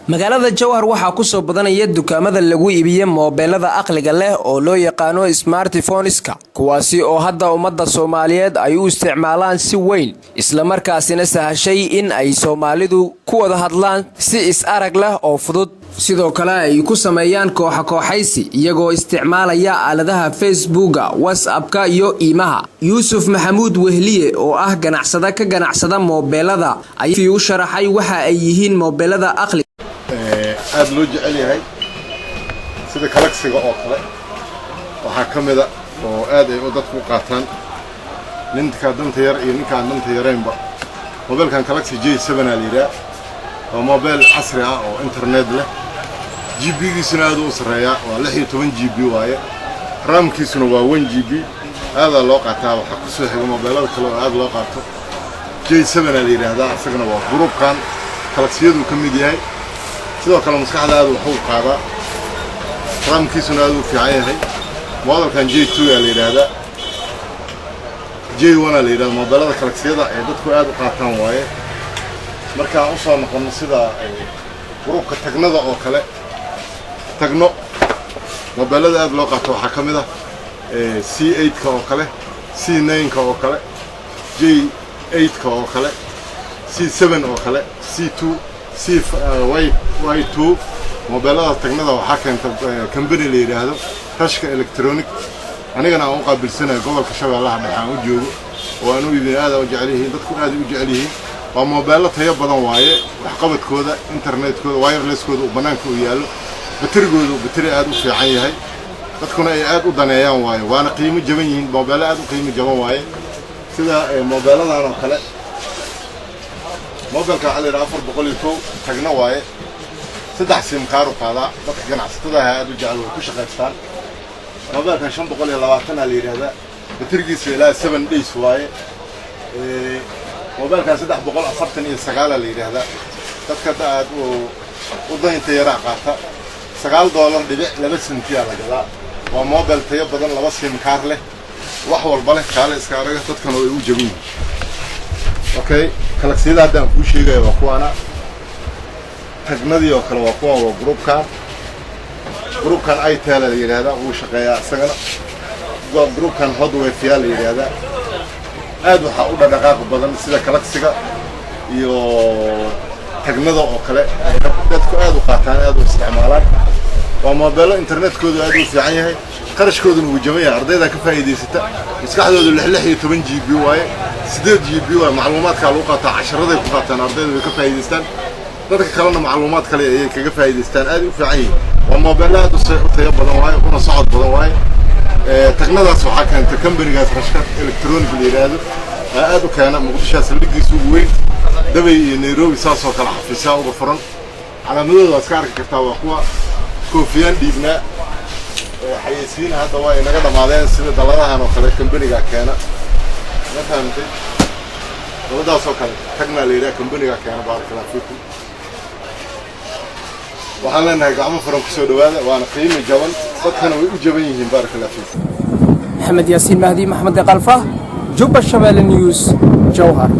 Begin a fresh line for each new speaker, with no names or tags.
magaalada Jowhar waxaa ku soo badanaya dukaamada lagu iibiyo moobilada aqliga leh oo loo yaqaano smartphoneska kuwaasi oo hadda ummadda Soomaaliyeed ay u isticmaalaan si weyn isla markaasina sahashay in ay Soomaalidu ku wada hadlaan si is arag leh oo fudud sidoo kale ay ku sameeyaan kooxaysi iyagoo isticmaalaya aaladaha Facebooka, WhatsAppka iyo iimaha. Yuusuf Maxamuud Wehliye oo ah ganacsada moobilada ayuu u sharaxay waxa ay yihiin moobilada aqliga
aad loo jecel yahay sida Galaxy-ga oo kale waxa kamida oo aad ay u dadku qaataan ninka danta yar iyo ninka danta yareenba mobilkan Galaxy J7 la yiraahdo waa mobil casri ah oo internet leh GB-giisuna aad u sareeya waa 16 GB waaye RAM-kiisuna waa 1 GB aad loo qaataa waxa ku soo xiga mobilada kale oo aad loo qaato J7 la yiraahdo asagana waa groupkan Galaxy-yadu kamid yahay sidoo kale maskaxda aad wuxuu qaadaa RAM-kiisuna aad u fiican yahay modelkan J2 la yiraahdo J1 la yiraahdo mobilada Galaxy-yada ee dadku aad u qaataan waaye marka u soo noqon sida gruupka tagnada oo kale tagno mobilada aad loo qaato waxa kamid ah C8 ka oo kale C9 ka oo kale J8 ka oo kale C7 oo kale C2 Y2 mobilada tagnada waxa keenta company la yiraahdo Tashka Electronic anigana aan u qaabilsanahay gobolka Shabeellaha Dhexe aan u joogo oo aan u iibin aad u jecel yihiin dadku aad u jecel yihiin waa mobilada tayo badan waaye wax qabadkooda internetkooda wirelesskooda u banaanka u yaalo bateri aad u fiican yahay dadkuna ay aad u daneeyaan waaye waana qiimo jaban yihiin mobilada aad u qiimo jaban waaye sida mobiladan oo kale mobilka على 400 tagna waaye saddex sim kaar u qaada dadka ganacsatada aad u jecel ku shaqeystaan mobilka 520 la yiraahdo baterigiisa ilaa 7 days waaye mobilka 349 la yiraahdo dadka aad u daynta yara qaata $9 laba senti la gadaa waa mobil tayo badan laba sim kaar leh wax walba leh kaale iska araga dadkana way u jabin okay Galaxy-da hadaan ku sheegay waa kuwana tagnadii oo kale waa kuwa groupkan Itel la yiraahdo uu shaqeeyaa isagana groupkan Hotwave la yiraahdo aad waxa u dhaqaaq badan sida Galaxy-ga iyo tagnada oo kale dadku aad u qaataan aad u isticmaalaan waa mobilada internetkooda aad u fiican yahay qarashkooduna uu jaban yahay ardayda ka faa'iideysata maskaxdoodu 16 GB waaye 8 GB waa macluumaadka lagu qaato 10 ku qaataan ardaydu way ka faa'iideystaan dadka kalena macluumaad kale ay kaga faa'iideystaan aad u fiican yahay waa mobilada aad u tayo badan waaye kuna socod badan waaye tagnadaas waxa keenta company-gaas Tashka Electronic la yiraahdo aad u keena Muqdisho saldhigiisu ugu weyn Dubai iyo Nairobi saasoo kala xafiisaa uga furan calaamadooda iska arki kartaa waa kuwa koofiyaan dhiibna xayeysiin hadda waa inaga dhamaadeen sida daladahan oo kale company-ga keena maanta daladaas oo kale tagna la yiraahdo company-ga keena barakallahu fiikum waxaan leenahay gacmo furan ku soo dhawaada waana qiimo jaban dadkana way u jaban yihiin barakallahu fiikum
Maxamed Yaasiin Mahdi Maxamed Qalfa Juba Shabeelle News Jowhar